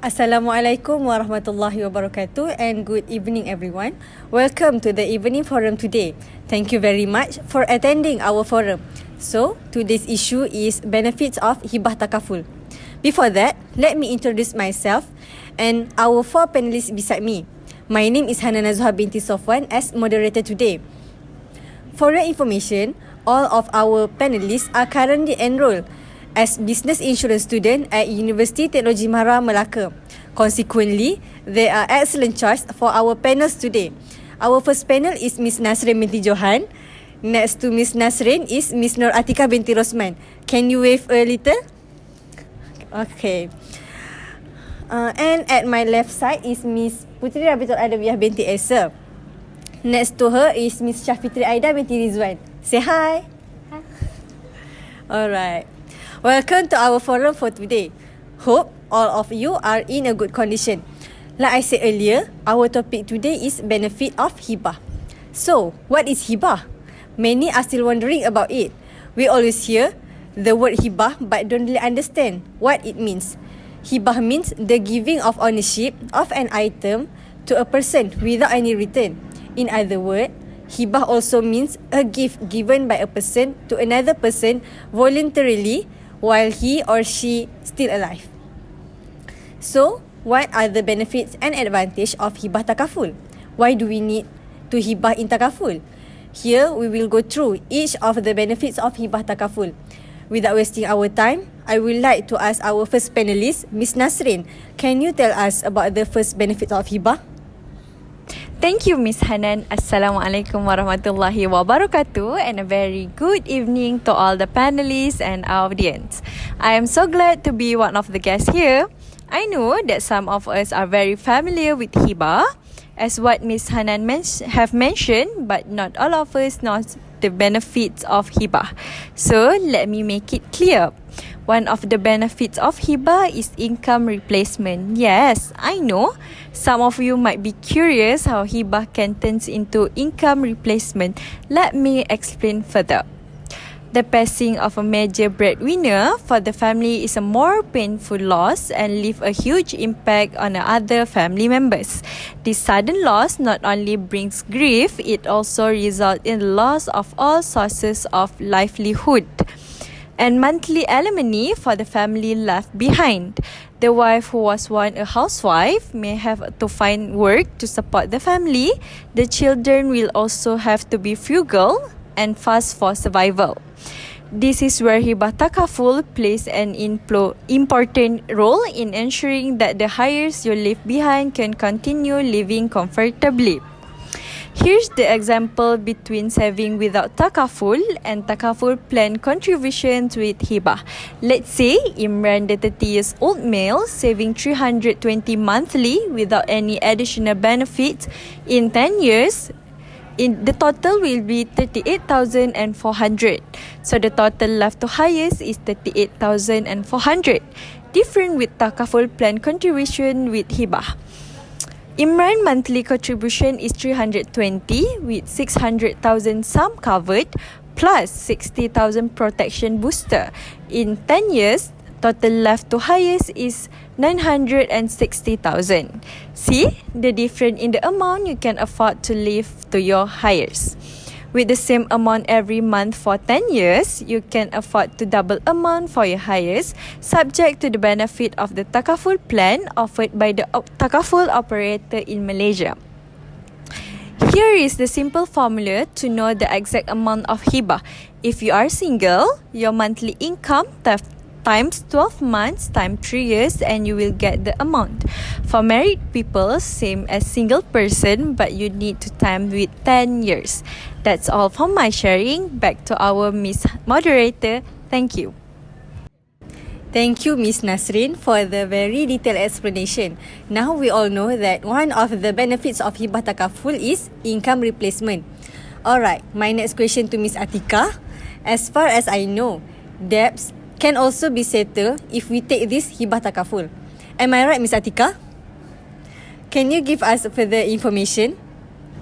Assalamualaikum warahmatullahi wabarakatuh and good evening everyone. Welcome to the evening forum today. Thank you very much for attending our forum. So, today's issue is benefits of hibah takaful. Before that, let me introduce myself and our four panelists beside me. My name is Hanana Zuha binti Sofwan as moderator today. For your information, all of our panelists are currently enrolled as business insurance student at University Teknologi Mahara Melaka. Consequently, they are excellent choice for our panels today. Our first panel is Miss Nasrin binti Johan. Next to Miss Nasrin is Miss Nur Atika binti Rosman. Can you wave a little? Okay. And at my left side is Miss Putri Rabitul Adawiyah binti Esa. Next to her is Miss Syafitri Aida binti Rizwan. Say hi. Hi. Alright. Welcome to our forum for today. Hope all of you are in a good condition. Like I said earlier, our topic today is benefit of hibah. So, what is hibah? Many are still wondering about it. We always hear the word hibah but don't really understand what it means. Hibah means the giving of ownership of an item to a person without any return. In other words, hibah also means a gift given by a person to another person voluntarily while he or she still alive. So, what are the benefits and advantage of hibah takaful? Why do we need to hibah in takaful? Here, we will go through each of the benefits of hibah takaful. Without wasting our time, I would like to ask our first panelist, Miss Nasrin. Can you tell us about the first benefit of hibah? Thank you, Miss Hanan. Assalamualaikum warahmatullahi wabarakatuh and a very good evening to all the panelists and our audience. I am so glad to be one of the guests here. I know that some of us are very familiar with hibah as what Miss Hanan have mentioned, but not all of us know the benefits of hibah. So, let me make it clear. One of the benefits of hibah is income replacement. Yes, I know. Some of you might be curious how hibah can turn into income replacement. Let me explain further. The passing of a major breadwinner for the family is a more painful loss and leave a huge impact on the other family members. This sudden loss not only brings grief, it also results in the loss of all sources of livelihood and monthly alimony for the family left behind. The wife who was once a housewife may have to find work to support the family. The children will also have to be frugal and fast for survival. This is where hibah takaful plays an important role in ensuring that the heirs you leave behind can continue living comfortably. Here's the example between saving without takaful and takaful plan contributions with hibah. Let's say Imran, the 30 years old male, saving 320 monthly without any additional benefits in 10 years. The total will be 38,400. So the total left to heirs is 38,400. Different with takaful plan contribution with hibah. Imran monthly contribution is 320 with 600,000 sum covered plus 60,000 protection booster. In 10 years, total left to heirs is 960,000. See the difference in the amount you can afford to leave to your heirs. With the same amount every month for 10 years, you can afford to double amount for your heirs, subject to the benefit of the takaful plan offered by the takaful operator in Malaysia. Here is the simple formula to know the exact amount of hibah. If you are single, your monthly income times 12 months times 3 years and you will get the amount. For married people, same as single person, but you need to time with 10 years. That's all for my sharing. Back to our Miss Moderator. Thank you. Thank you, Miss Nasrin, for the very detailed explanation. Now we all know that one of the benefits of hibah takaful is income replacement. Alright, my next question to Miss Atika. As far as I know, debts can also be settled if we take this hibah takaful. Am I right, Miss Atika? Can you give us further information?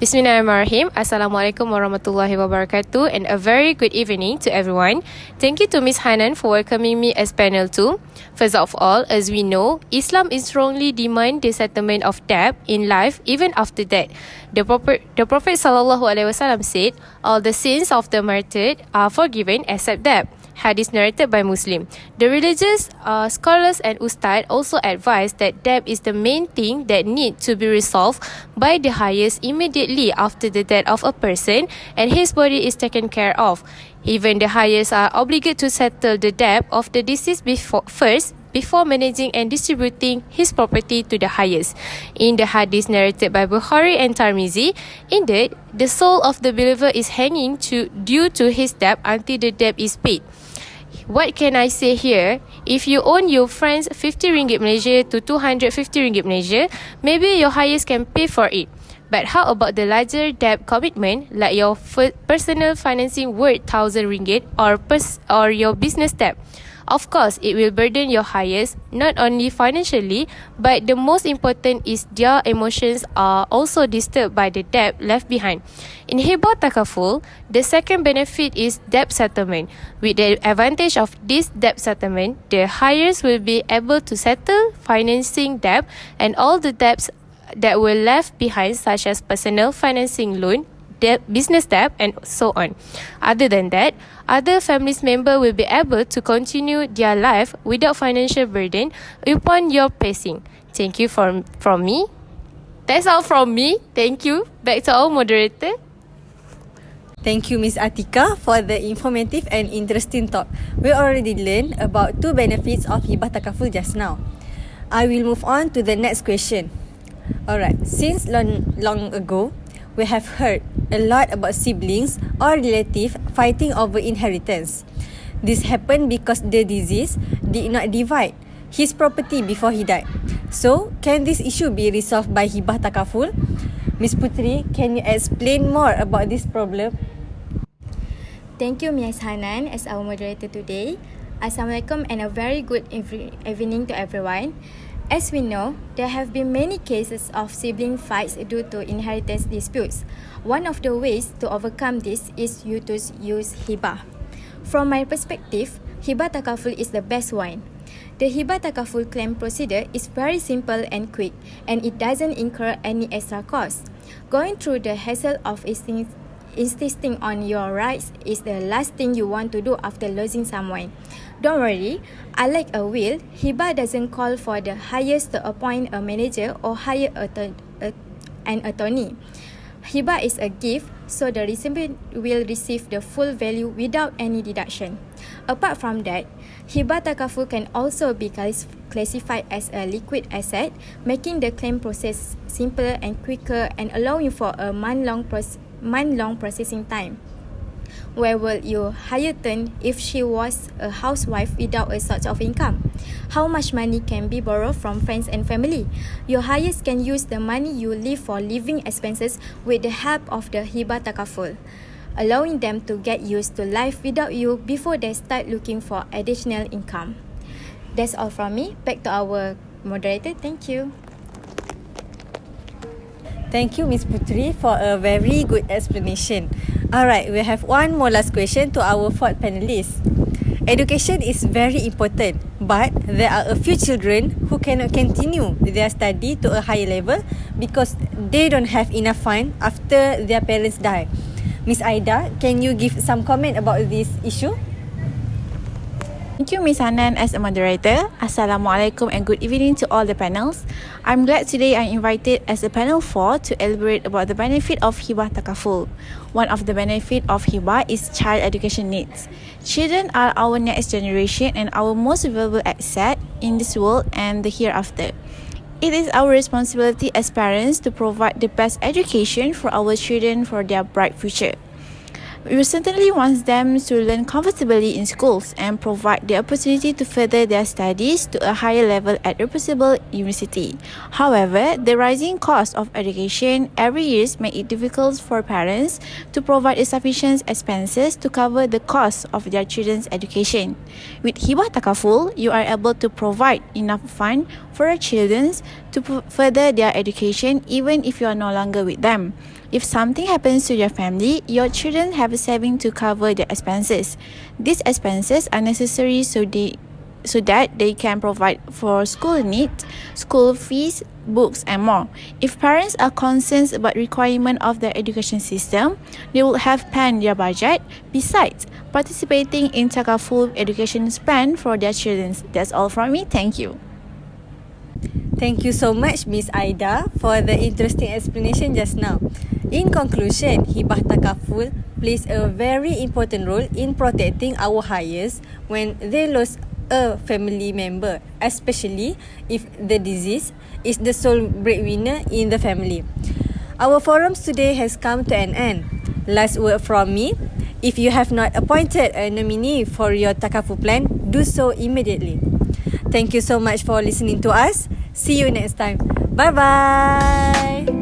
Bismillahirrahmanirrahim. Assalamualaikum warahmatullahi wabarakatuh and a very good evening to everyone. Thank you to Miss Hanan for welcoming me as panel 2. First of all, as we know, Islam is strongly demand the settlement of debt in life even after death. The Prophet sallallahu alaihi wasallam said, all the sins of the martyred are forgiven except debt. Hadith narrated by Muslim. The religious scholars and ustad also advise that debt is the main thing that need to be resolved by the highest immediately after the death of a person and his body is taken care of. Even the highest are obligated to settle the debt of the deceased before managing and distributing his property to the highest. In the hadith narrated by Bukhari and Tirmizi, indeed, the soul of the believer is hanging due to his debt until the debt is paid. What can I say here? If you own your friend's 50 ringgit Malaysia to 250 ringgit Malaysia, maybe your highest can pay for it. But how about the larger debt commitment like your personal financing worth 1,000 ringgit or your business debt? Of course, it will burden your highest, not only financially, but the most important is their emotions are also disturbed by the debt left behind. In Hibah Takaful, the second benefit is debt settlement. With the advantage of this debt settlement, the highest will be able to settle financing debt and all the debts that were left behind, such as personal financing loan, debt, business debt and so on. Other than that, other families member will be able to continue their life without financial burden upon your passing. Thank you from me. That's all from me. Thank you. Back to our moderator. Thank you, Miss Atika, for the informative and interesting talk. We already learned about 2 benefits of Hibah Takaful just now. I will move on to the next question. Alright, since long ago, we have heard a lot about siblings or relatives fighting over inheritance. This happened because the deceased did not divide his property before he died. So, can this issue be resolved by Hibah Takaful? Miss Putri, can you explain more about this problem? Thank you, Ms. Hanan, as our moderator today. Assalamualaikum and a very good evening to everyone. As we know, there have been many cases of sibling fights due to inheritance disputes. One of the ways to overcome this is you to use Hibah. From my perspective, Hibah Takaful is the best one. The Hibah Takaful claim procedure is very simple and quick, and it doesn't incur any extra cost. Going through the hassle of insisting on your rights is the last thing you want to do after losing someone. Don't worry, unlike a will, Hibah doesn't call for the highest to appoint a manager or hire an attorney. Hibah is a gift, so the recipient will receive the full value without any deduction. Apart from that, Hibah Takaful can also be classified as a liquid asset, making the claim process simpler and quicker and allowing for a month-long processing time. Where will your hire turn if she was a housewife without a source of income? How much money can be borrowed from friends and family? Your hires can use the money you leave for living expenses with the help of the Hibah Takaful, allowing them to get used to life without you before they start looking for additional income. That's all from me. Back to our moderator. Thank you. Thank you, Miss Putri, for a very good explanation. Alright, we have one more last question to our 4th panelist. Education is very important, but there are a few children who cannot continue their study to a higher level because they don't have enough fund after their parents die. Miss Aida, can you give some comment about this issue? Thank you, Ms. Hanan, as a moderator. Assalamualaikum and good evening to all the panels. I'm glad today I'm invited as a panel 4 to elaborate about the benefit of Hibah Takaful. One of the benefit of Hibah is child education needs. Children are our next generation and our most valuable asset in this world and the hereafter. It is our responsibility as parents to provide the best education for our children for their bright future. We certainly want them to learn comfortably in schools and provide the opportunity to further their studies to a higher level at reputable university. However, the rising cost of education every year make it difficult for parents to provide sufficient expenses to cover the cost of their children's education. With Hibah Takaful, you are able to provide enough fund for your children to further their education even if you are no longer with them. If something happens to your family, your children have a saving to cover the expenses. These expenses are necessary so that they can provide for school needs, school fees, books and more. If parents are concerned about requirement of the education system, they will have planned their budget. Besides, participating in Takaful education plan for their children. That's all from me. Thank you. Thank you so much, Miss Aida, for the interesting explanation just now. In conclusion, Hibah Takaful plays a very important role in protecting our hires when they lose a family member, especially if the deceased is the sole breadwinner in the family. Our forums today has come to an end. Last word from me. If you have not appointed a nominee for your Takaful plan, do so immediately. Thank you so much for listening to us. See you next time. Bye-bye.